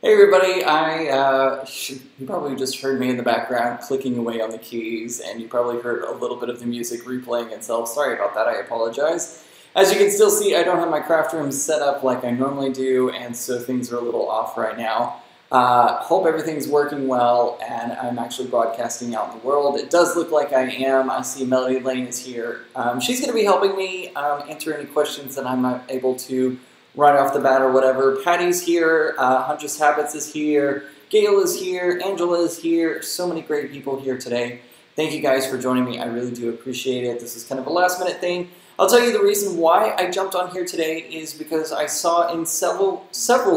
Hey everybody, you probably just heard me in the background clicking away on the keys, and you probably heard a little bit of the music replaying itself. Sorry about that, I apologize. As you can still see, I don't have my craft room set up like I normally do, and so things are a little off right now. Hope everything's working well, and I'm actually broadcasting out in the world. It does look like I am. I see Melody Lane is here. She's going to be helping me answer any questions that I'm not able to right off the bat or whatever. Patty's here, Huntress Habits is here, Gail is here, Angela is here. So many great people here today. Thank you guys for joining me. I really do appreciate it. This is kind of a last minute thing. I'll tell you the reason why I jumped on here today is because I saw in several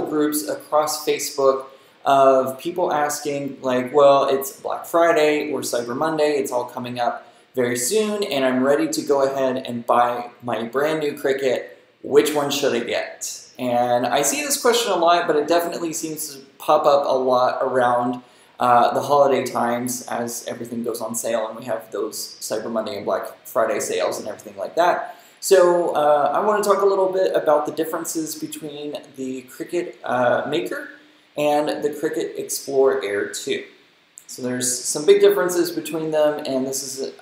groups across Facebook of people asking like, well, it's Black Friday or Cyber Monday, it's all coming up very soon, and I'm ready to go ahead and buy my brand new Cricut. Which one should I get? And I see this question a lot, but it definitely seems to pop up a lot around the holiday times as everything goes on sale and we have those Cyber Monday and Black Friday sales and everything like that. So I want to talk a little bit about the differences between the Cricut Maker and the Cricut Explore Air 2. So there's some big differences between them, and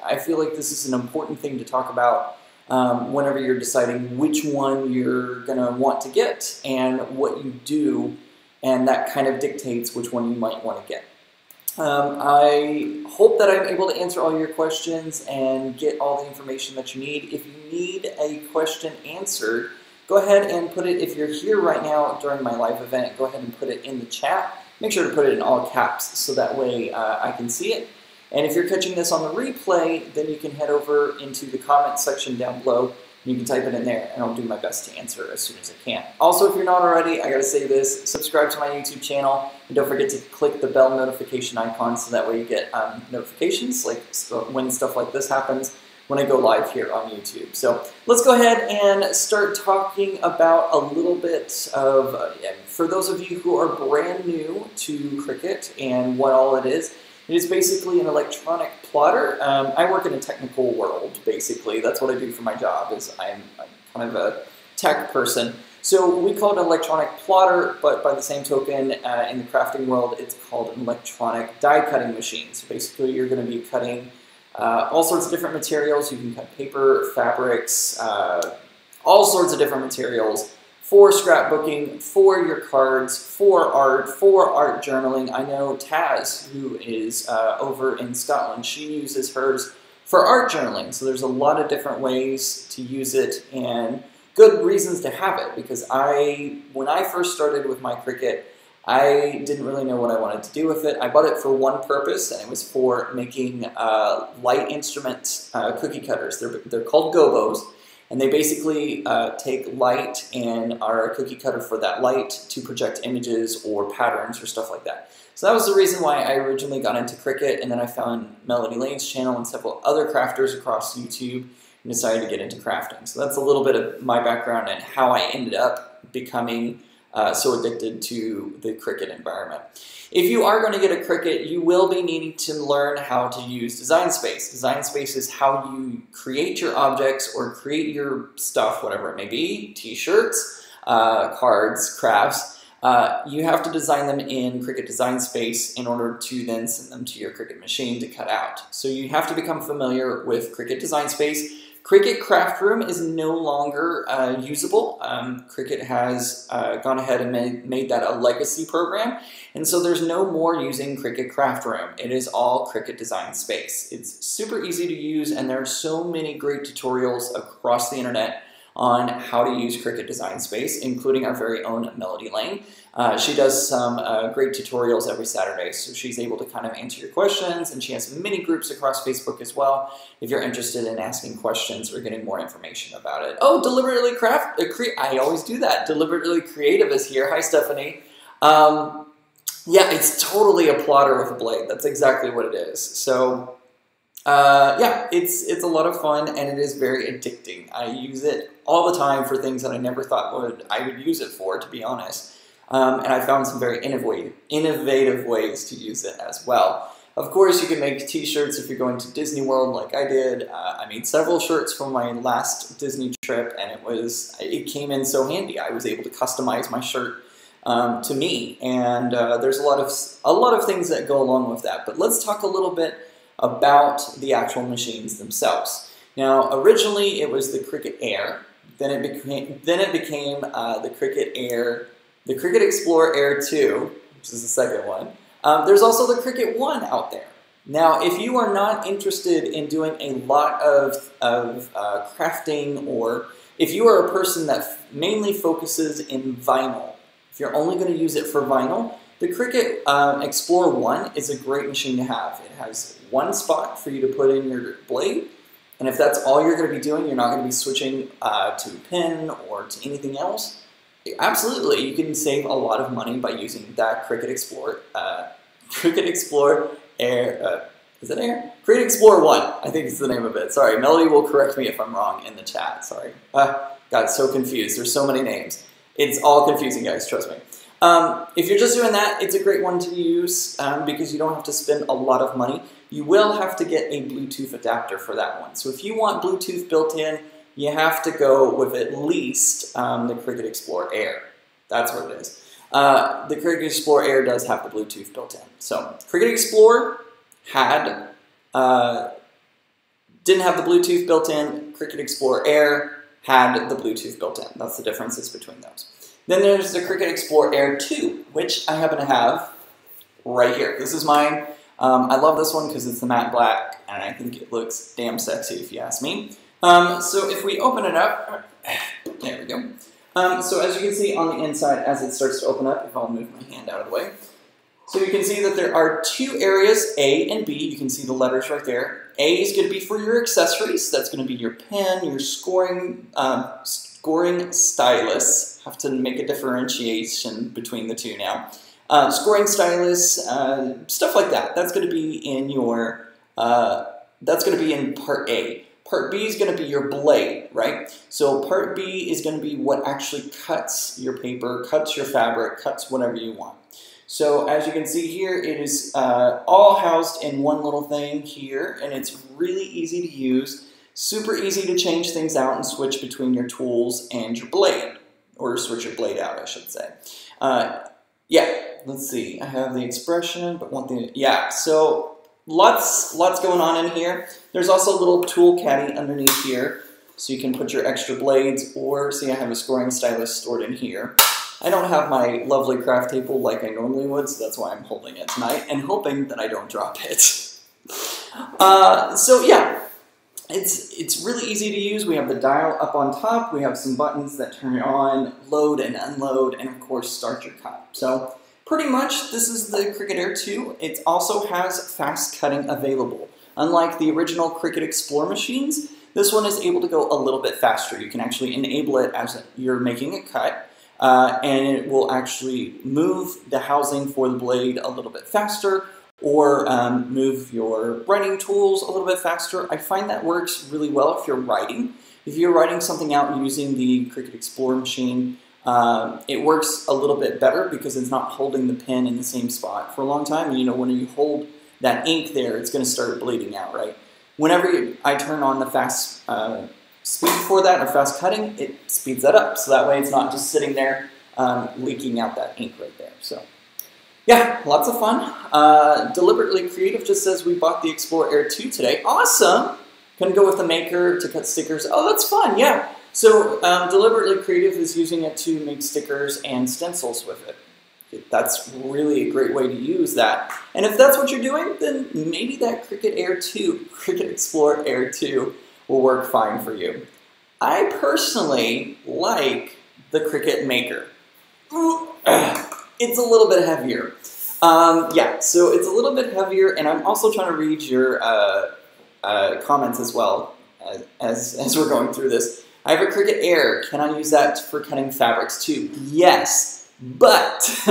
I feel like this is an important thing to talk about whenever you're deciding which one you're going to want to get and what you do, and that kind of dictates which one you might want to get. I hope that I'm able to answer all your questions and get all the information that you need. If you need a question answered, go ahead and put it, if you're here right now during my live event, go ahead and put it in the chat. Make sure to put it in all caps so that way I can see it. And if you're catching this on the replay, then you can head over into the comment section down below, and you can type it in there, and I'll do my best to answer as soon as I can. Also, if you're not already, I gotta say this, subscribe to my YouTube channel, and don't forget to click the bell notification icon so that way you get notifications like when stuff like this happens when I go live here on YouTube. So let's go ahead and start talking about a little bit of, for those of you who are brand new to Cricut and what all it is basically an electronic plotter. I work in a technical world, basically. That's what I do for my job, is I'm kind of a tech person. So we call it an electronic plotter, but by the same token, in the crafting world, it's called an electronic die cutting machine. So basically you're going to be cutting all sorts of different materials. You can cut paper, fabrics, all sorts of different materials for scrapbooking, for your cards, for art journaling. I know Taz, who is over in Scotland, she uses hers for art journaling. So there's a lot of different ways to use it and good reasons to have it, because when I first started with my Cricut, I didn't really know what I wanted to do with it. I bought it for one purpose, and it was for making light instrument cookie cutters. They're called gobos. And they basically take light and are a cookie cutter for that light to project images or patterns or stuff like that. So that was the reason why I originally got into Cricut, and then I found Melody Lane's channel and several other crafters across YouTube and decided to get into crafting. So that's a little bit of my background and how I ended up becoming so addicted to the Cricut environment. If you are going to get a Cricut, you will be needing to learn how to use Design Space. Design Space is how you create your objects or create your stuff, whatever it may be, t-shirts, cards, crafts. You have to design them in Cricut Design Space in order to then send them to your Cricut machine to cut out. So you have to become familiar with Cricut Design Space. Cricut Craft Room is no longer usable. Cricut has gone ahead and made that a legacy program, and so there's no more using Cricut Craft Room. It is all Cricut Design Space. It's super easy to use, and there are so many great tutorials across the internet on how to use Cricut Design Space, including our very own Melody Lane. She does some great tutorials every Saturday, so she's able to kind of answer your questions, and she has many groups across Facebook as well if you're interested in asking questions or getting more information about it. Oh, Deliberately I always do that. Deliberately Creative is here. Hi, Stephanie. Yeah, it's totally a plotter with a blade. That's exactly what it is. So yeah, it's a lot of fun, and it is very addicting. I use it all the time for things that I never thought I would use it for, to be honest. And I found some very innovative ways to use it as well. Of course, you can make t-shirts if you're going to Disney World like I did. I made several shirts for my last Disney trip, and it came in so handy. I was able to customize my shirt to me, and there's a lot of things that go along with that. But let's talk a little bit about the actual machines themselves. Now, originally it was the Cricut Air. Then it became the Cricut Air, the Cricut Explorer Air 2, which is the second one. There's also the Cricut 1 out there. Now, if you are not interested in doing a lot of crafting, or if you are a person that mainly focuses in vinyl, if you're only going to use it for vinyl, the Cricut Explorer 1 is a great machine to have. It has one spot for you to put in your blade, and if that's all you're going to be doing, you're not going to be switching to a pen or to anything else, absolutely, you can save a lot of money by using that Cricut Explorer Air, is it Air? Cricut Explorer 1, I think is the name of it. Sorry, Melody will correct me if I'm wrong in the chat, sorry. Got so confused, there's so many names. It's all confusing, guys, trust me. If you're just doing that, it's a great one to use because you don't have to spend a lot of money. You will have to get a Bluetooth adapter for that one. So if you want Bluetooth built in, you have to go with at least the Cricut Explorer Air. That's what it is. The Cricut Explorer Air does have the Bluetooth built in. So Cricut Explorer didn't have the Bluetooth built in. Cricut Explorer Air had the Bluetooth built in. That's the differences between those. Then there's the Cricut Explorer Air 2, which I happen to have right here. This is mine. I love this one because it's the matte black, and I think it looks damn sexy if you ask me. So if we open it up, there we go. So as you can see on the inside, as it starts to open up, if I'll move my hand out of the way, so you can see that there are two areas, A and B. You can see the letters right there. A is going to be for your accessories. That's going to be your pen, your scoring stylus. Have to make a differentiation between the two now. Scoring stylus, stuff like that. That's going to be in your. That's going to be in part A. Part B is going to be your blade, right? So part B is going to be what actually cuts your paper, cuts your fabric, cuts whatever you want. So as you can see here, it is all housed in one little thing here, and it's really easy to use, super easy to change things out and switch between your tools and your blade, or switch your blade out, I should say. Yeah, let's see, I have the expression, but so lots going on in here. There's also a little tool caddy underneath here, so you can put your extra blades, or see I have a scoring stylus stored in here. I don't have my lovely craft table like I normally would, so that's why I'm holding it tonight, and hoping that I don't drop it. So yeah, it's really easy to use. We have the dial up on top, we have some buttons that turn it on, load and unload, and of course start your cut. So pretty much this is the Cricut Air 2. It also has fast cutting available. Unlike the original Cricut Explorer machines, this one is able to go a little bit faster. You can actually enable it as you're making a cut. And it will actually move the housing for the blade a little bit faster, or move your writing tools a little bit faster. I find that works really well if you're writing. If you're writing something out using the Cricut Explorer machine, it works a little bit better because it's not holding the pen in the same spot for a long time. And, you know, when you hold that ink there, it's going to start bleeding out, right? Whenever I turn on the fast speed for that, or fast cutting, it speeds that up. So that way it's not just sitting there leaking out that ink right there. So yeah, lots of fun. Deliberately Creative just says we bought the Explorer Air 2 today. Awesome! Gonna go with the Maker to cut stickers. Oh, that's fun, yeah. So Deliberately Creative is using it to make stickers and stencils with it. That's really a great way to use that. And if that's what you're doing, then maybe that Cricut Air 2, Cricut Explorer Air 2, will work fine for you. I personally like the Cricut Maker. It's a little bit heavier. Yeah, so it's a little bit heavier, and I'm also trying to read your comments as well as we're going through this. I have a Cricut Air. Can I use that for cutting fabrics too? Yes, but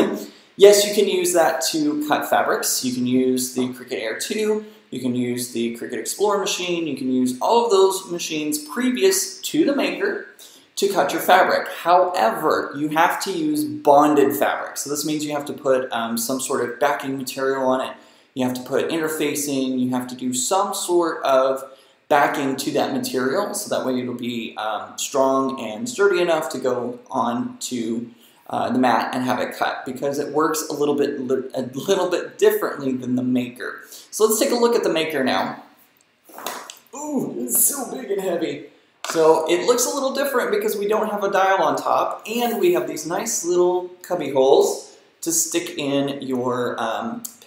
yes, you can use that to cut fabrics. You can use the Cricut Air 2. You can use the Cricut Explorer machine. You can use all of those machines previous to the Maker to cut your fabric. However, you have to use bonded fabric. So this means you have to put some sort of backing material on it. You have to put interfacing. You have to do some sort of backing to that material, so that way it'll be strong and sturdy enough to go on to the mat and have it cut because it works a little bit differently than the Maker. So let's take a look at the Maker now. Ooh, it's so big and heavy. So it looks a little different because we don't have a dial on top, and we have these nice little cubby holes to stick in your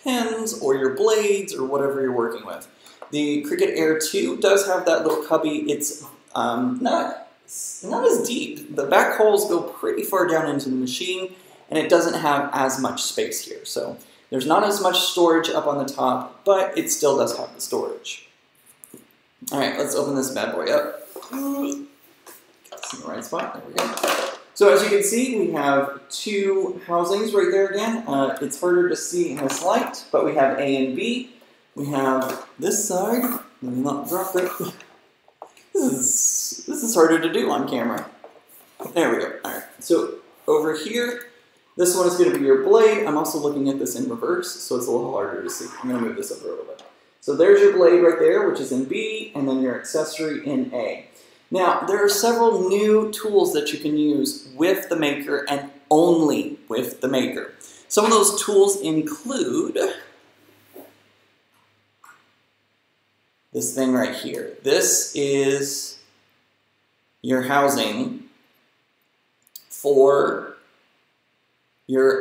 pens or your blades or whatever you're working with. The Cricut Air 2 does have that little cubby. It's not as deep. The back holes go pretty far down into the machine, and it doesn't have as much space here. So there's not as much storage up on the top, but it still does have the storage. All right, let's open this bad boy up. It's in the right spot. There we go. So as you can see, we have two housings right there again. It's harder to see in this light, but we have A and B. We have this side. Let me not drop it. This is harder to do on camera. There we go. All right. So over here, this one is going to be your blade. I'm also looking at this in reverse, so it's a little harder to see. I'm going to move this over a little bit. So there's your blade right there, which is in B, and then your accessory in A. Now, there are several new tools that you can use with the Maker and only with the Maker. Some of those tools include this thing right here. This is your housing for your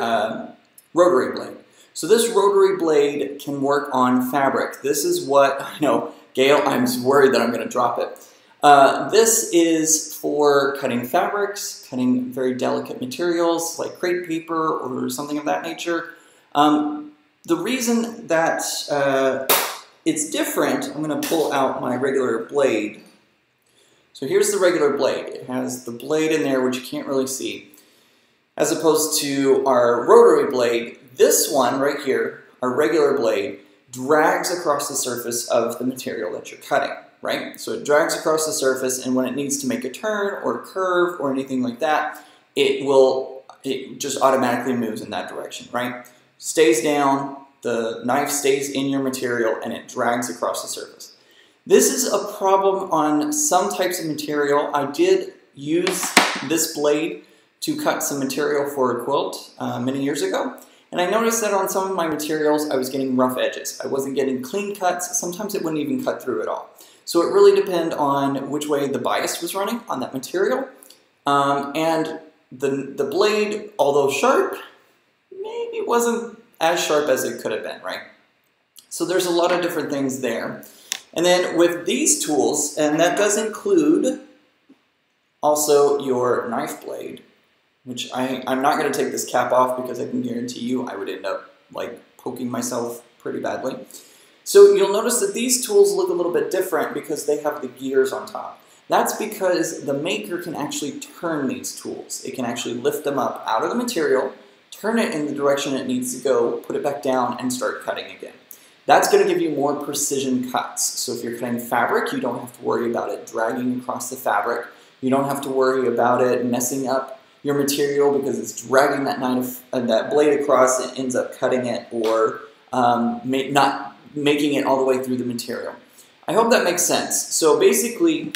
rotary blade. So this rotary blade can work on fabric. This is what, I know, Gail, I'm worried that I'm going to drop it. This is for cutting fabrics, cutting very delicate materials like crepe paper or something of that nature. The reason that it's different, I'm going to pull out my regular blade. So here's the regular blade. It has the blade in there, which you can't really see. As opposed to our rotary blade, this one right here, our regular blade, drags across the surface of the material that you're cutting, right? So it drags across the surface, and when it needs to make a turn or a curve or anything like that, it just automatically moves in that direction, right? Stays down, the knife stays in your material, and it drags across the surface. This is a problem on some types of material. I did use this blade to cut some material for a quilt many years ago. And I noticed that on some of my materials, I was getting rough edges. I wasn't getting clean cuts. Sometimes it wouldn't even cut through at all. So it really depended on which way the bias was running on that material. And the blade, although sharp, maybe wasn't as sharp as it could have been, right? So there's a lot of different things there. And then with these tools, and that does include also your knife blade, which I'm not going to take this cap off because I can guarantee you I would end up like poking myself pretty badly. So you'll notice that these tools look a little bit different because they have the gears on top. That's because the Maker can actually turn these tools. It can actually lift them up out of the material, turn it in the direction it needs to go, put it back down, and start cutting again. That's going to give you more precision cuts. So if you're cutting fabric, you don't have to worry about it dragging across the fabric. You don't have to worry about it messing up your material because it's dragging that knife and that blade across and ends up cutting it or not making it all the way through the material. I hope that makes sense. So basically,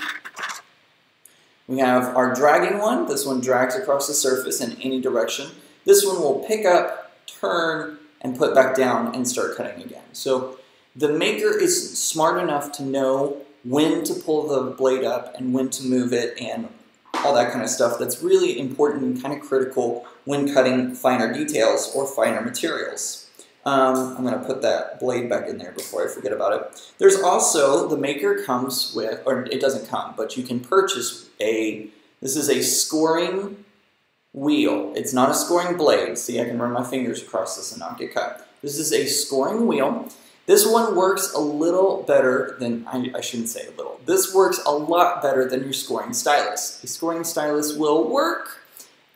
we have our dragging one. This one drags across the surface in any direction. This one will pick up, turn, and put back down and start cutting again. So the Maker is smart enough to know when to pull the blade up and when to move it and all that kind of stuff that's really important and kind of critical when cutting finer details or finer materials. I'm going to put that blade back in there before I forget about it. There's also, the Maker comes with, or it doesn't come, but you can purchase this is a scoring wheel. It's not a scoring blade. See, I can run my fingers across this and not get cut. This is a scoring wheel. This one works a little better than, I shouldn't say a little, this works a lot better than your scoring stylus. A scoring stylus will work,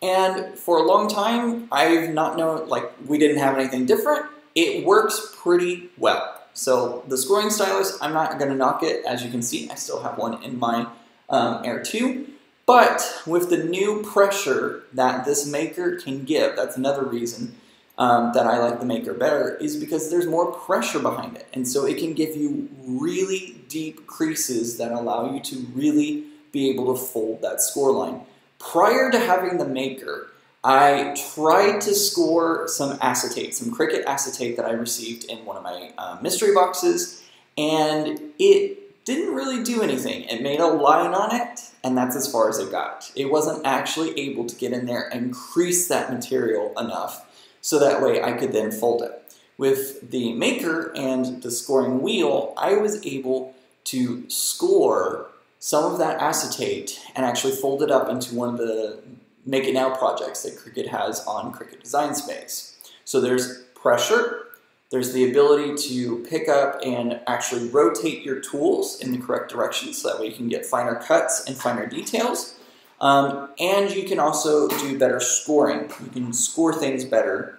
and for a long time, I've not known, like, we didn't have anything different. It works pretty well. So the scoring stylus, I'm not going to knock it. As you can see, I still have one in my Air 2. But with the new pressure that this Maker can give, that's another reason that I like the Maker better, is because there's more pressure behind it. And so it can give you really deep creases that allow you to really be able to fold that score line. Prior to having the Maker, I tried to score some acetate, some Cricut acetate that I received in one of my mystery boxes, and it didn't really do anything. It made a line on it, and that's as far as it got. It wasn't actually able to get in there and crease that material enough so that way I could then fold it. With the Maker and the scoring wheel, I was able to score some of that acetate and actually fold it up into one of the Make It Now projects that Cricut has on Cricut Design Space. So there's pressure, there's the ability to pick up and actually rotate your tools in the correct direction so that way you can get finer cuts and finer details. And you can also do better scoring. You can score things better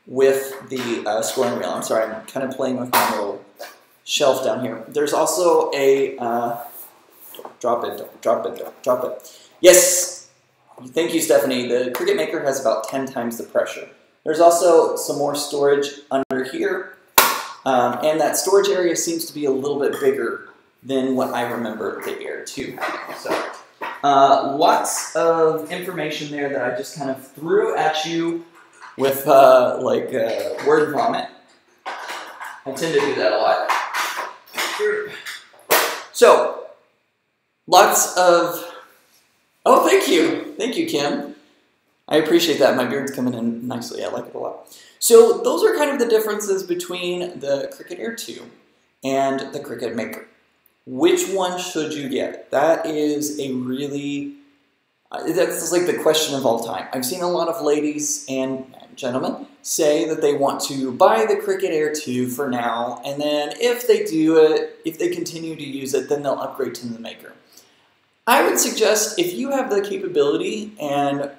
with the scoring wheel. I'm sorry, I'm kind of playing with my little shelf down here. There's also a, drop it. Yes! Thank you, Stephanie. The Cricut Maker has about 10 times the pressure. There's also some more storage under here, and that storage area seems to be a little bit bigger than what I remember the Air 2 having. So, lots of information there that I just kind of threw at you with word vomit. I tend to do that a lot. So, lots of... Oh, thank you. Thank you, Kim. I appreciate that. My beard's coming in nicely. I like it a lot. So those are kind of the differences between the Cricut Air 2 and the Cricut Maker. Which one should you get? That is a really... that's like the question of all time. I've seen a lot of ladies and gentlemen say that they want to buy the Cricut Air 2 for now, and then if they do it, if they continue to use it, then they'll upgrade to the Maker. I would suggest if you have the capability and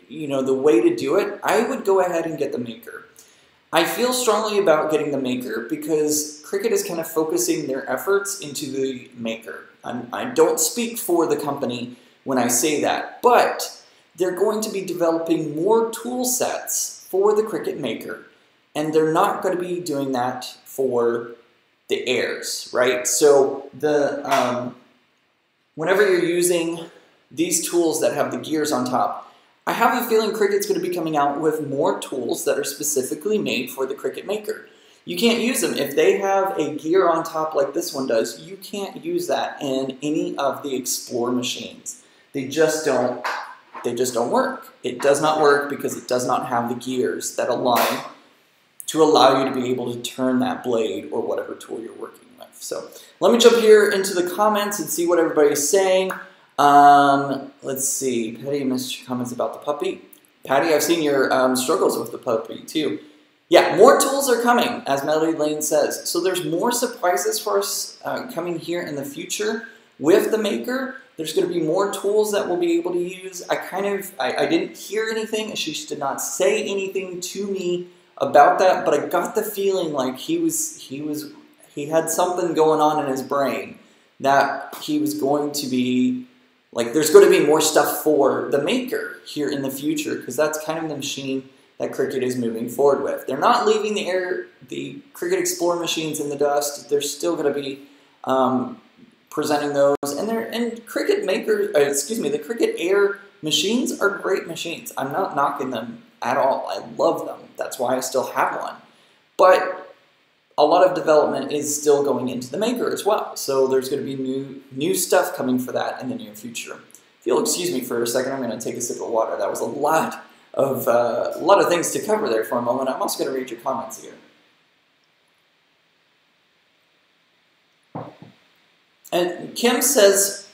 the way to do it, I would go ahead and get the Maker. I feel strongly about getting the Maker because Cricut is kind of focusing their efforts into the Maker. I don't speak for the company when I say that, but they're going to be developing more tool sets for the Cricut Maker, and they're not going to be doing that for the Airs, right? So whenever you're using these tools that have the gears on top, I have a feeling Cricut's going to be coming out with more tools that are specifically made for the Cricut Maker. You can't use them. If they have a gear on top like this one does, you can't use that in any of the Explore machines. They just don't work. It does not work because it does not have the gears that align to allow you to be able to turn that blade or whatever tool you're working with. So let me jump here into the comments and see what everybody's saying. Let's see. Patty missed your comments about the puppy. Patty, I've seen your struggles with the puppy too. Yeah, more tools are coming, as Melody Lane says. So there's more surprises for us coming here in the future with the Maker. There's going to be more tools that we'll be able to use. I didn't hear anything. She did not say anything to me about that, but I got the feeling like he had something going on in his brain that he was going to be, like, there's going to be more stuff for the Maker here in the future, because that's kind of the machine that Cricut is moving forward with. They're not leaving the Cricut Explore machines in the dust. They're still going to be presenting those, and Cricut Maker, the Cricut Air machines are great machines. I'm not knocking them at all. I love them. That's why I still have one. But a lot of development is still going into the Maker as well. So there's going to be new stuff coming for that in the near future. If you'll excuse me for a second, I'm going to take a sip of water. That was a lot of things to cover there for a moment. I'm also going to read your comments here. And Kim says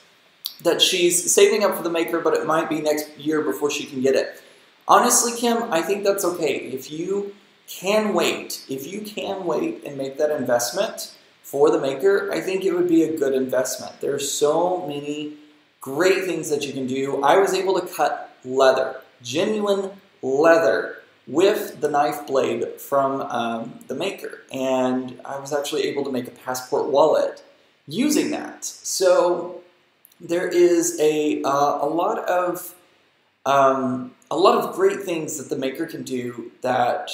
that she's saving up for the Maker, but it might be next year before she can get it. Honestly, Kim, I think that's okay. If you can wait and make that investment for the Maker, I think it would be a good investment. There's so many great things that you can do. I was able to cut leather, genuine leather, with the knife blade from the Maker, and I was actually able to make a passport wallet using that. So there is a lot of great things that the Maker can do that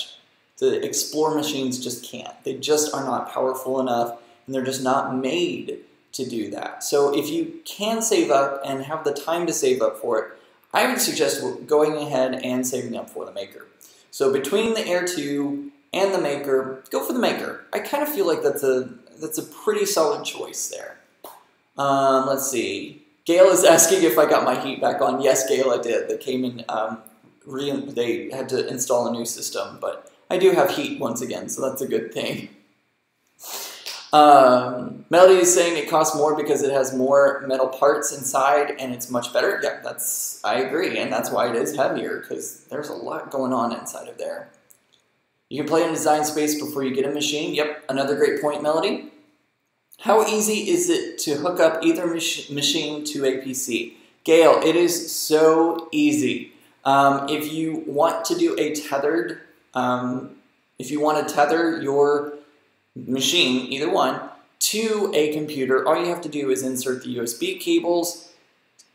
the Explore machines just can't. They just are not powerful enough, and they're just not made to do that. So if you can save up and have the time to save up for it, I would suggest going ahead and saving up for the Maker. So between the Air 2 and the Maker, go for the Maker. I kind of feel like that's a pretty solid choice there. Let's see. Gail is asking if I got my heat back on. Yes, Gail, I did. They came in, they had to install a new system, but I do have heat once again, so that's a good thing. Melody is saying it costs more because it has more metal parts inside and it's much better. Yeah, I agree, and that's why it is heavier, because there's a lot going on inside of there. You can play in Design Space before you get a machine. Yep, another great point, Melody. How easy is it to hook up either machine to a PC? Gail, it is so easy. If you want to do a tethered, if you want to tether your machine, either one, to a computer, all you have to do is insert the USB cables,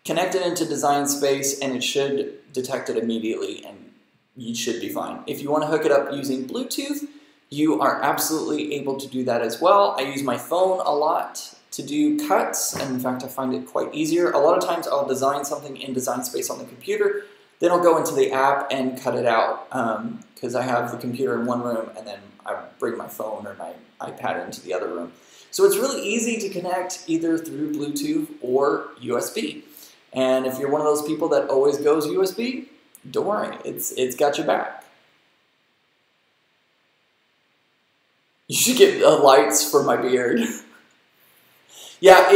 connect it into Design Space, and it should detect it immediately, and you should be fine. If you want to hook it up using Bluetooth, you are absolutely able to do that as well. I use my phone a lot to do cuts, and in fact I find it quite easier. A lot of times I'll design something in Design Space on the computer, then I'll go into the app and cut it out, because I have the computer in one room and then I bring my phone or my iPad into the other room. So it's really easy to connect either through Bluetooth or USB. And if you're one of those people that always goes USB, don't worry, it's got your back. You should get lights for my beard. Yeah,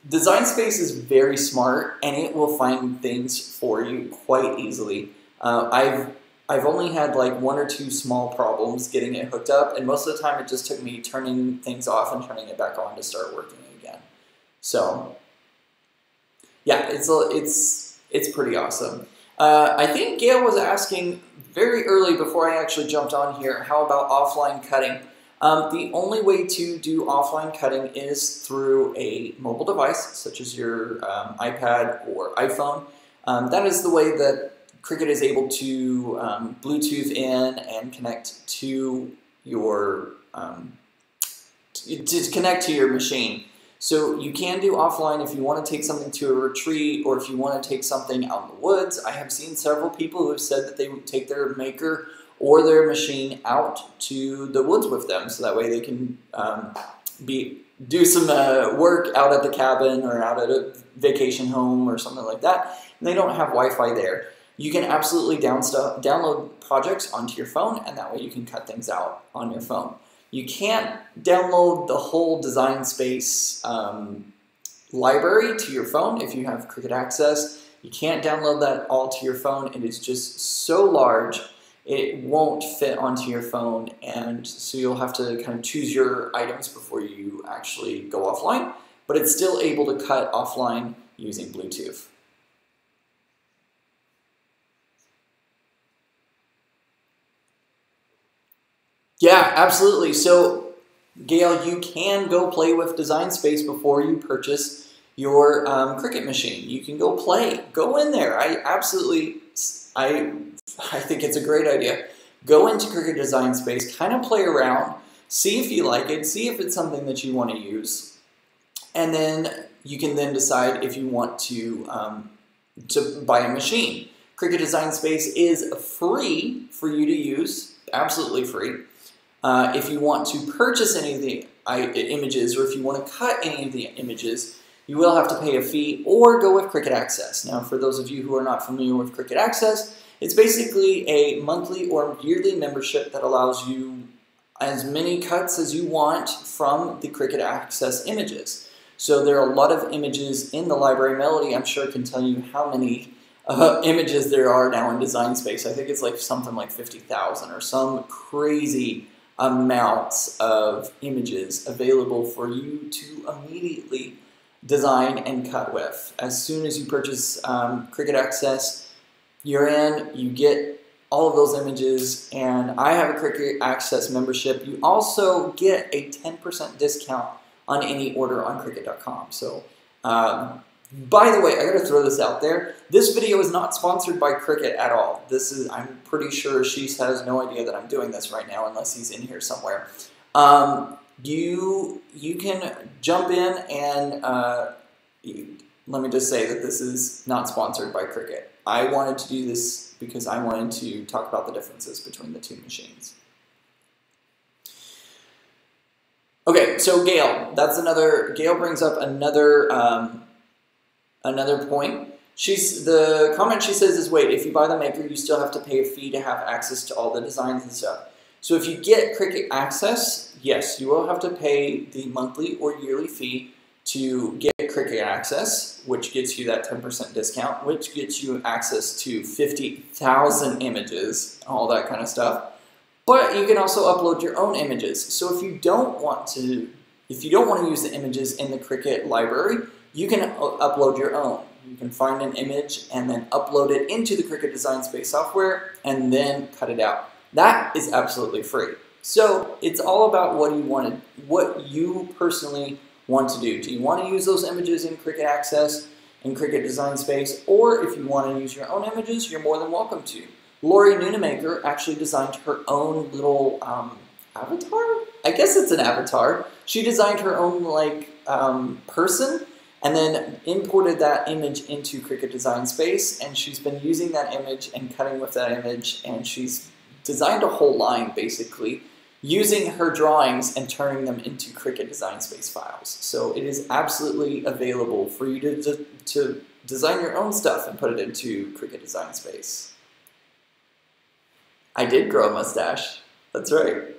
Design Space is very smart, and it will find things for you quite easily. I've only had like 1 or 2 small problems getting it hooked up, and most of the time it just took me turning things off and turning it back on to start working again. So yeah, it's pretty awesome. I think Gail was asking very early before I actually jumped on here, how about offline cutting? The only way to do offline cutting is through a mobile device, such as your iPad or iPhone. That is the way that Cricut is able to Bluetooth in and connect to your machine. So you can do offline if you want to take something to a retreat, or if you want to take something out in the woods. I have seen several people who have said that they would take their Maker or their machine out to the woods with them, so that way they can do some work out at the cabin or out at a vacation home or something like that, and they don't have Wi-Fi there. You can absolutely download projects onto your phone, and that way you can cut things out on your phone. You can't download the whole Design Space library to your phone if you have Cricut Access. You can't download that all to your phone. It is just so large, it won't fit onto your phone, and so you'll have to kind of choose your items before you actually go offline, but it's still able to cut offline using Bluetooth. Yeah, absolutely. So, Gail, you can go play with Design Space before you purchase your Cricut machine. You can go play. Go in there. I think it's a great idea. Go into Cricut Design Space, kind of play around, see if you like it, see if it's something that you want to use, and then you can then decide if you want to buy a machine. Cricut Design Space is free for you to use, absolutely free. If you want to purchase any of the images, or if you want to cut any of the images, you will have to pay a fee or go with Cricut Access. Now, for those of you who are not familiar with Cricut Access, it's basically a monthly or yearly membership that allows you as many cuts as you want from the Cricut Access images. So there are a lot of images in the library. Melody, I'm sure, can tell you how many images there are now in Design Space. I think it's like something like 50,000 or some crazy amounts of images available for you to immediately design and cut with. As soon as you purchase Cricut Access, you're in, you get all of those images, and I have a Cricut Access membership. You also get a 10% discount on any order on Cricut.com. So, by the way, I gotta throw this out there. This video is not sponsored by Cricut at all. I'm pretty sure she has no idea that I'm doing this right now unless he's in here somewhere. You can jump in and let me just say that this is not sponsored by Cricut. I wanted to do this because I wanted to talk about the differences between the two machines. Okay, so Gail, Gail brings up another point. The comment she says is, wait, if you buy the Maker, you still have to pay a fee to have access to all the designs and stuff. So if you get Cricut Access, yes, you will have to pay the monthly or yearly fee to get Cricut Access, which gets you that 10% discount, which gets you access to 50,000 images, all that kind of stuff. But you can also upload your own images. So if you don't want to use the images in the Cricut library, you can upload your own. You can find an image and then upload it into the Cricut Design Space software and then cut it out. That is absolutely free. So it's all about what you personally want to do. Do you want to use those images in Cricut Access, in Cricut Design Space, or if you want to use your own images, you're more than welcome to. Lori Nunemaker actually designed her own little avatar? I guess it's an avatar. She designed her own person and then imported that image into Cricut Design Space, and she's been using that image and cutting with that image, and she's designed a whole line basically using her drawings and turning them into Cricut Design Space files. So it is absolutely available for you to design your own stuff and put it into Cricut Design Space. I did grow a mustache. That's right.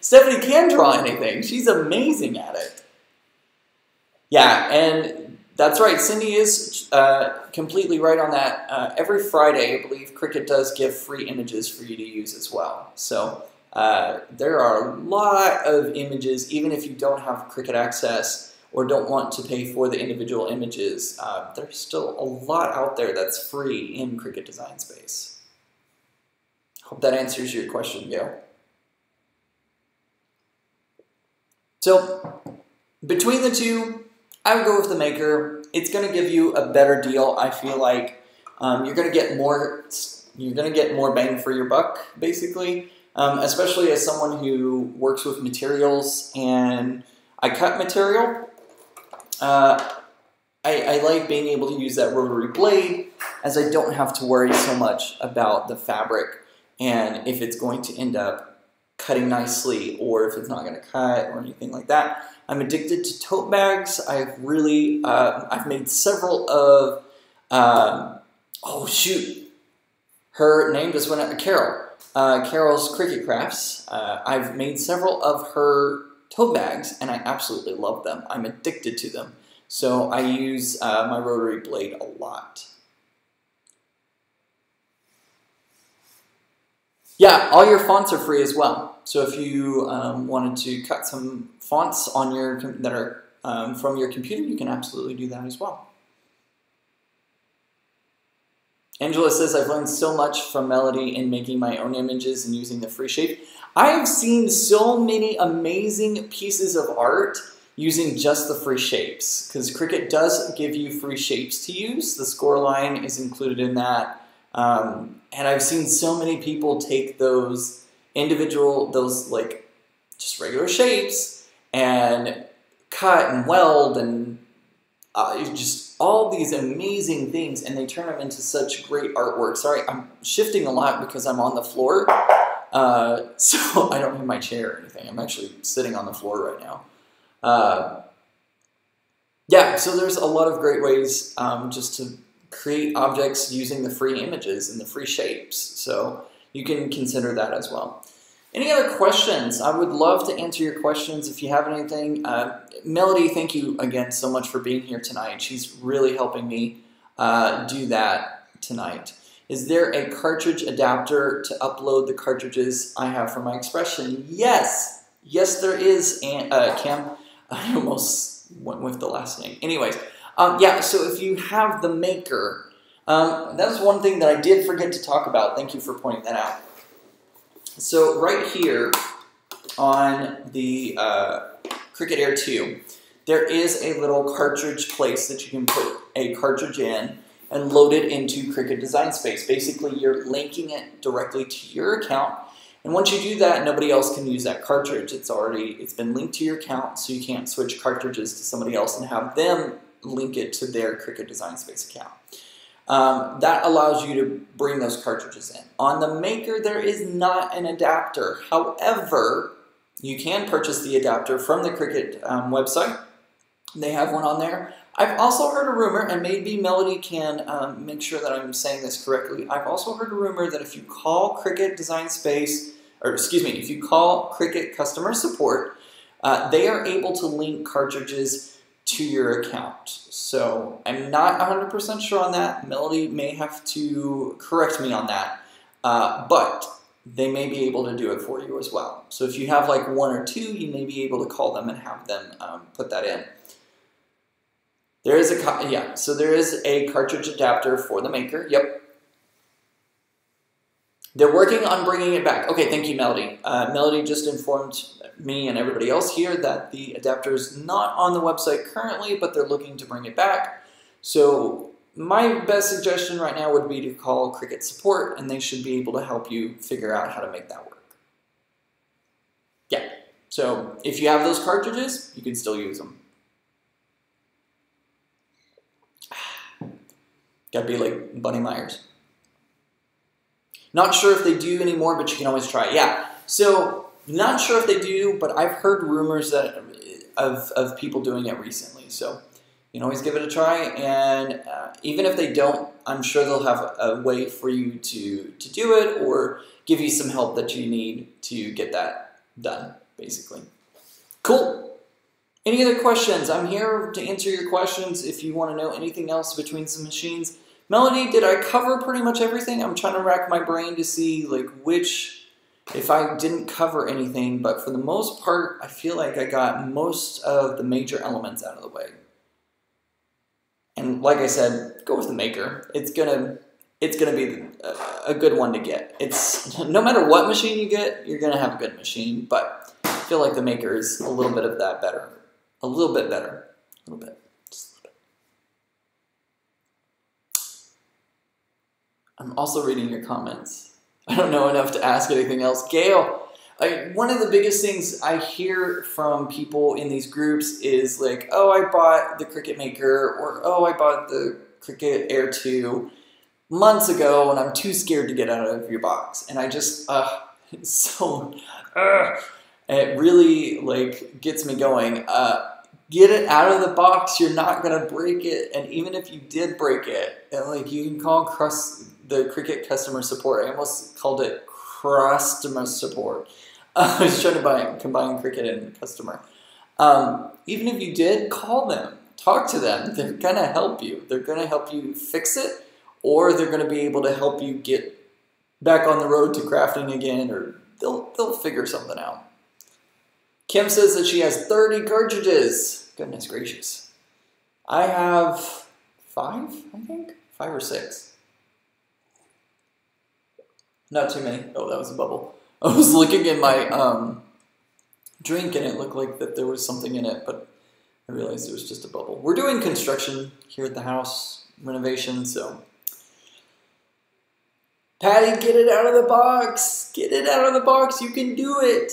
Stephanie can draw anything. She's amazing at it. Yeah, and that's right. Cindy is completely right on that. Every Friday, I believe, Cricut does give free images for you to use as well. So there are a lot of images, even if you don't have Cricut Access or don't want to pay for the individual images, there's still a lot out there that's free in Cricut Design Space. Hope that answers your question, Gail. So, between the two, I would go with the Maker. It's going to give you a better deal. I feel like you're going to get more bang for your buck, basically, especially as someone who works with materials and I cut material. I like being able to use that rotary blade, as I don't have to worry so much about the fabric and if it's going to end up cutting nicely or if it's not going to cut or anything like that. I'm addicted to tote bags. I've made several of, oh shoot, her name just went out, Carol. Carol's Cricut Crafts. I've made several of her tote bags and I absolutely love them. I'm addicted to them. So I use my rotary blade a lot. Yeah, all your fonts are free as well. So if you wanted to cut some fonts on that are from your computer, you can absolutely do that as well. Angela says, I've learned so much from Melody in making my own images and using the free shape. I have seen so many amazing pieces of art using just the free shapes, because Cricut does give you free shapes to use. The score line is included in that. And I've seen so many people take those just regular shapes and cut and weld and just all these amazing things, and they turn them into such great artwork. Sorry, I'm shifting a lot because I'm on the floor, so I don't have my chair or anything. I'm actually sitting on the floor right now. Yeah, so there's a lot of great ways just to create objects using the free images and the free shapes. So you can consider that as well. Any other questions? I would love to answer your questions if you have anything. Melody, thank you again so much for being here tonight. She's really helping me do that tonight. Is there a cartridge adapter to upload the cartridges I have for my expression? Yes. Yes, there is, Kim. I almost went with the last name. Anyways, yeah, so if you have the Maker, that's one thing that I did forget to talk about. Thank you for pointing that out. So right here on the Cricut Air 2, there is a little cartridge place that you can put a cartridge in and load it into Cricut Design Space. Basically, you're linking it directly to your account, And once you do that, nobody else can use that cartridge. It's been linked to your account, so you can't switch cartridges to somebody else and have them link it to their Cricut Design Space account. That allows you to bring those cartridges in. On the Maker, there is not an adapter. However, you can purchase the adapter from the Cricut website. They have one on there. I've also heard a rumor, and maybe Melody can make sure that I'm saying this correctly. I've also heard a rumor that if you call Cricut Design Space, or excuse me, if you call Cricut customer support, they are able to link cartridges to your account. So I'm not 100% sure on that. Melody may have to correct me on that, but they may be able to do it for you as well. So if you have like one or two, you may be able to call them and have them put that in. There is there is a cartridge adapter for the Maker. Yep. They're working on bringing it back. Okay, thank you, Melody. Melody just informed me and everybody else here that the adapter is not on the website currently, but they're looking to bring it back. So my best suggestion right now would be to call Cricut support, and they should be able to help you figure out how to make that work. Yeah, so if you have those cartridges, you can still use them. Gotta be like Bunny Myers. Not sure if they do anymore, but you can always try. Yeah, so not sure if they do, but I've heard rumors that of people doing it recently. So you can always give it a try, and even if they don't, I'm sure they'll have a way for you to do it or give you some help that you need to get that done, basically. Cool. Any other questions? I'm here to answer your questions if you want to know anything else between some machines. Melody, did I cover pretty much everything? I'm trying to rack my brain to see like if I didn't cover anything, but for the most part, I feel like I got most of the major elements out of the way. And like I said, go with the Maker. It's gonna be a good one to get. It's no matter what machine you get, you're gonna have a good machine, but I feel like the Maker is a little bit of that better. A little bit better. A little bit. Just a little bit. I'm also reading your comments. I don't know enough to ask anything else. Gail, one of the biggest things I hear from people in these groups is like, oh, I bought the Cricut Maker, or oh, I bought the Cricut Air 2 months ago and I'm too scared to get out of your box. And I just, it's so, it really like gets me going. Get it out of the box. You're not gonna break it, and even if you did break it, like you can call the Cricut customer support. I almost called it customer support. I was trying to combine Cricut and customer. Even if you did, call them, talk to them. They're gonna help you. They're gonna help you fix it, or they're gonna be able to help you get back on the road to crafting again, or they'll figure something out. Kim says that she has 30 cartridges. Goodness gracious. I have 5, I think? 5 or 6. Not too many. Oh, that was a bubble. I was looking in my drink and it looked like that there was something in it, but I realized it was just a bubble. We're doing construction here at the house, renovation, so. Patty, get it out of the box. Get it out of the box. You can do it.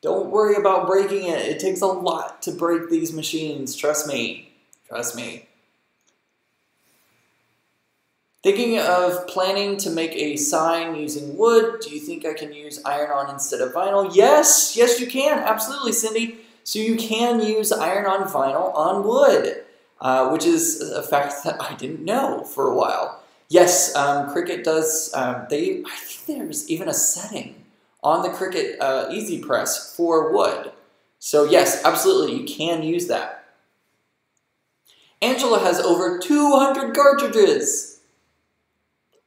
Don't worry about breaking it. It takes a lot to break these machines. Trust me. Trust me. Thinking of planning to make a sign using wood. Do you think I can use iron-on instead of vinyl? Yes. Yes, you can. Absolutely, Cindy. So you can use iron-on vinyl on wood, which is a fact that I didn't know for a while. Yes, Cricut does. I think there's even a setting on the Cricut Easy Press for wood. So yes, absolutely, you can use that. Angela has over 200 cartridges.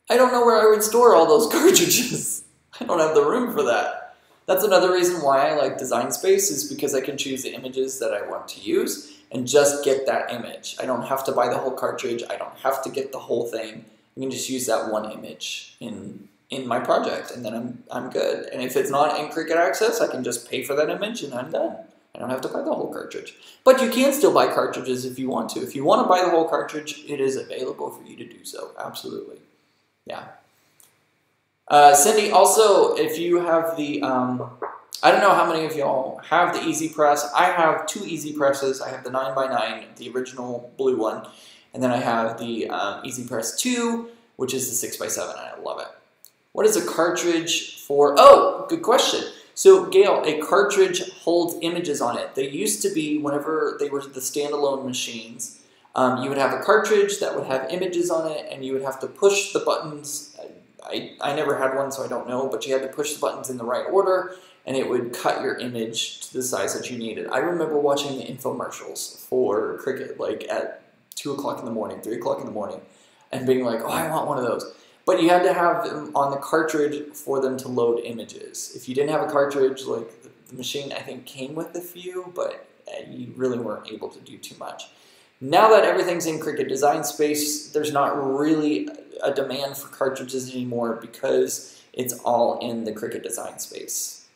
I don't know where I would store all those cartridges. I don't have the room for that. That's another reason why I like Design Space, is because I can choose the images that I want to use and just get that image. I don't have to buy the whole cartridge. I don't have to get the whole thing. I can just use that one image in my project, and then I'm good. And if it's not in Cricut Access, I can just pay for that image and I'm done. I don't have to buy the whole cartridge. But you can still buy cartridges if you want to. If you want to buy the whole cartridge, it is available for you to do so. Absolutely. Yeah. Cindy, also, if you have the, I don't know how many of y'all have the Easy Press. I have 2 Easy Presses. I have the 9x9, the original blue one, and then I have the Easy Press 2, which is the 6x7, and I love it. What is a cartridge for? Oh, good question. So, Gail, a cartridge holds images on it. They used to be, whenever they were the standalone machines, you would have a cartridge that would have images on it, and you would have to push the buttons. I never had one, so I don't know, but you had to push the buttons in the right order, and it would cut your image to the size that you needed. I remember watching the infomercials for Cricut, like at 2 o'clock in the morning, 3 o'clock in the morning, and being like, oh, I want one of those. But you had to have them on the cartridge for them to load images. If you didn't have a cartridge, like the machine, I think, came with a few, but you really weren't able to do too much. Now that everything's in Cricut Design Space, there's not really a demand for cartridges anymore because it's all in the Cricut Design Space.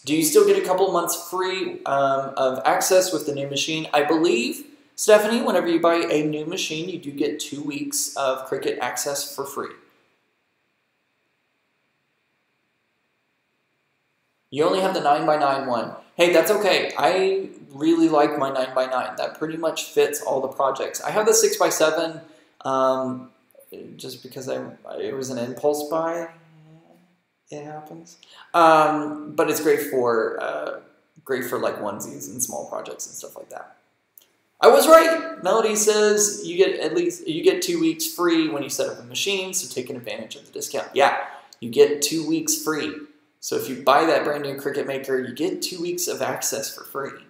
Do you still get a couple months free of access with the new machine? I believe, Stephanie, whenever you buy a new machine, you do get 2 weeks of Cricut access for free. You only have the 9x9 one. Hey, that's okay. I really like my 9x9. That pretty much fits all the projects. I have the 6x7 just because it was an impulse buy. It happens. But it's great for like onesies and small projects and stuff like that. I was right. Melody says you get 2 weeks free when you set up a machine, so taking advantage of the discount. Yeah, you get 2 weeks free. So if you buy that brand new Cricut Maker, you get 2 weeks of access for free.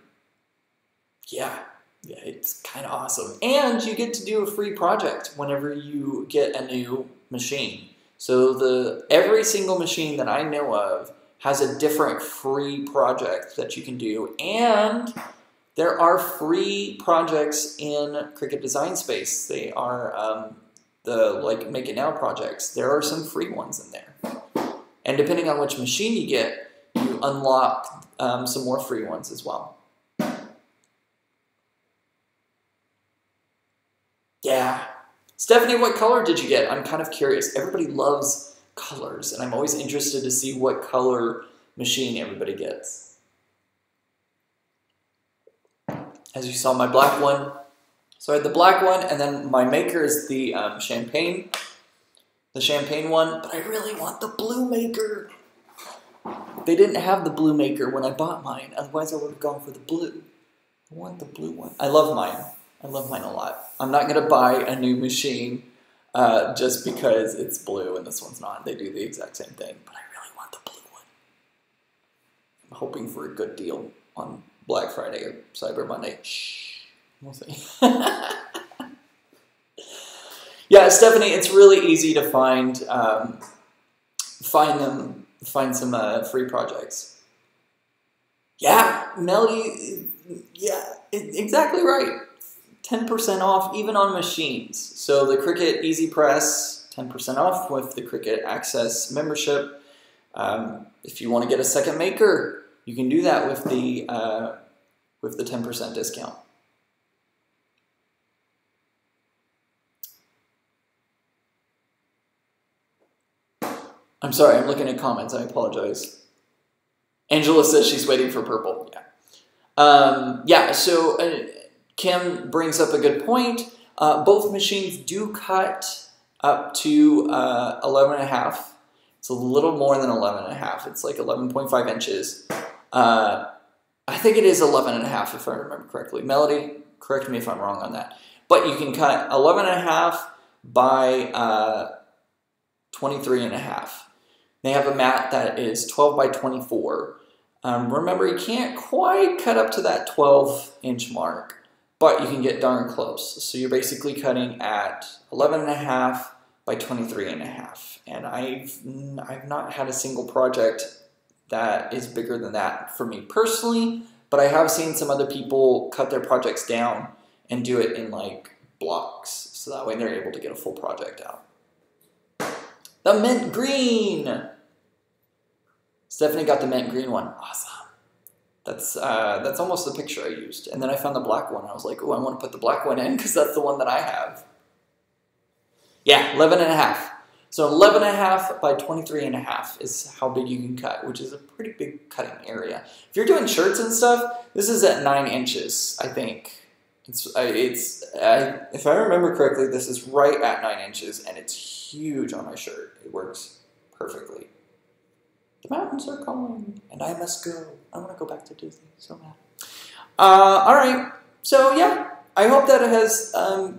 Yeah, it's kind of awesome. And you get to do a free project whenever you get a new machine. So every single machine that I know of has a different free project that you can do. And there are free projects in Cricut Design Space. They are the like Make It Now projects. There are some free ones in there. And depending on which machine you get, you unlock some more free ones as well. Yeah. Stephanie, what color did you get? I'm kind of curious. Everybody loves colors, and I'm always interested to see what color machine everybody gets. As you saw, my black one. So I had the black one, and then my Maker is the champagne one, but I really want the blue Maker. They didn't have the blue Maker when I bought mine, otherwise I would have gone for the blue. I want the blue one. I love mine. I love mine a lot. I'm not going to buy a new machine just because it's blue and this one's not. They do the exact same thing, but I really want the blue one. I'm hoping for a good deal on Black Friday or Cyber Monday. Shh. We'll see. Yeah, Stephanie, it's really easy to find some free projects. Yeah, Melody, yeah, exactly right. 10% off even on machines. So the Cricut Easy Press, 10% off with the Cricut Access membership. If you want to get a second Maker, you can do that with the 10% discount. I'm sorry, I'm looking at comments. I apologize. Angela says she's waiting for purple. Yeah. So Kim brings up a good point. Both machines do cut up to 11.5. It's a little more than 11.5. It's like 11.5 inches. I think it is 11.5 if I remember correctly. Melody, correct me if I'm wrong on that. But you can cut 11.5 by 23.5. They have a mat that is 12 by 24. Remember, you can't quite cut up to that 12-inch mark, but you can get darn close. So you're basically cutting at 11.5 by 23.5. And I've not had a single project that is bigger than that for me personally, but I have seen some other people cut their projects down and do it in like blocks. So that way they're able to get a full project out. The mint green! Stephanie got the mint green one. Awesome. That's almost the picture I used. And then I found the black one. I was like, oh, I want to put the black one in because that's the one that I have. Yeah, 11 and a half. So 11 and a half by 23 and a half is how big you can cut, which is a pretty big cutting area. If you're doing shirts and stuff, this is at 9 inches, I think. If I remember correctly, this is right at 9 inches, and it's huge on my shirt. It works perfectly. The mountains are calling, and I must go. I want to go back to Disney so bad. All right, so yeah, I hope that has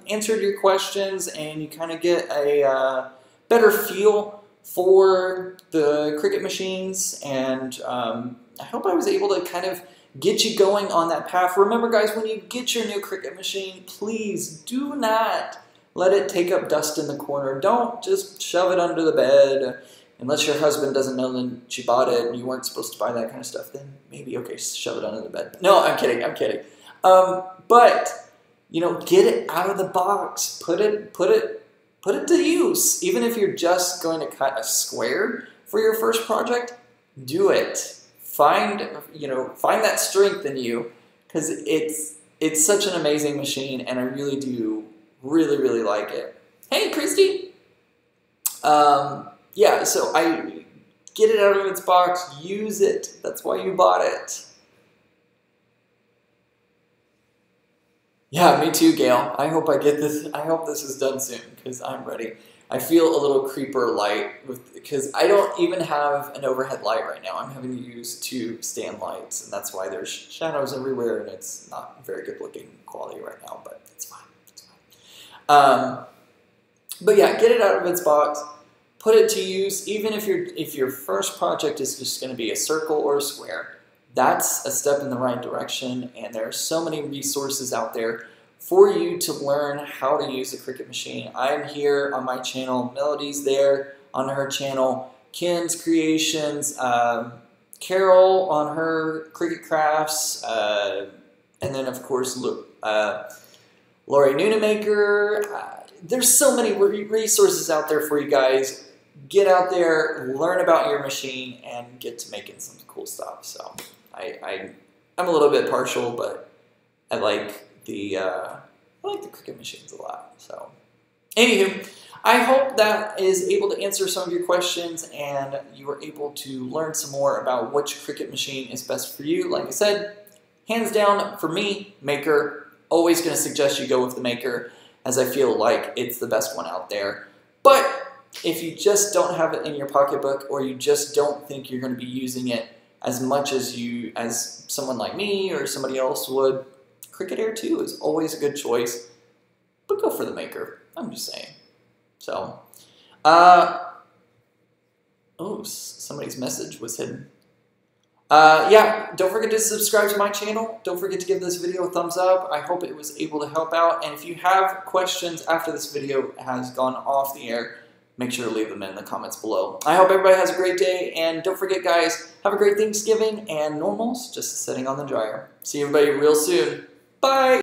answered your questions, and you kind of get a better feel for the Cricut machines, and I hope I was able to kind of get you going on that path. Remember, guys, when you get your new Cricut machine, please do not let it take up dust in the corner. Don't just shove it under the bed. Unless your husband doesn't know that you bought it and you weren't supposed to buy that kind of stuff, then maybe, okay, shove it under the bed. No, I'm kidding, I'm kidding. But, you know, get it out of the box. Put it to use. Even if you're just going to cut a square for your first project, do it. Find that strength in you, because it's such an amazing machine, and I really do really like it. Hey, Christy. Yeah, so I get it out of its box, use it. That's why you bought it. Yeah, me too, Gail. I hope I get this. I hope this is done soon, because I'm ready. I feel a little creeper light because I don't even have an overhead light right now. I'm having to use 2 stand lights, and that's why there's shadows everywhere, and it's not very good looking quality right now, but it's fine. It's fine. But yeah, get it out of its box. Put it to use. Even if your first project is just going to be a circle or a square, that's a step in the right direction, and there are so many resources out there for you to learn how to use a Cricut machine. I'm here on my channel, Melody's there on her channel, Ken's Creations, Carol on her Cricut Crafts, and then of course Lori Maker. There's so many resources out there for you guys. Get out there, learn about your machine, and get to making some cool stuff. So I'm a little bit partial, but I like the Cricut machines a lot. So, anywho, I hope that is able to answer some of your questions, and you were able to learn some more about which Cricut machine is best for you. Like I said, hands down for me, Maker. Always going to suggest you go with the Maker, as I feel like it's the best one out there. But if you just don't have it in your pocketbook, or you just don't think you're going to be using it as much as someone like me or somebody else would, Cricut Air 2 is always a good choice, but go for the Maker. I'm just saying. So, oh, somebody's message was hidden. Yeah, don't forget to subscribe to my channel. Don't forget to give this video a thumbs up. I hope it was able to help out. And if you have questions after this video has gone off the air, make sure to leave them in the comments below. I hope everybody has a great day, and don't forget, guys, have a great Thanksgiving, and normals just sitting on the dryer. See everybody real soon. Bye!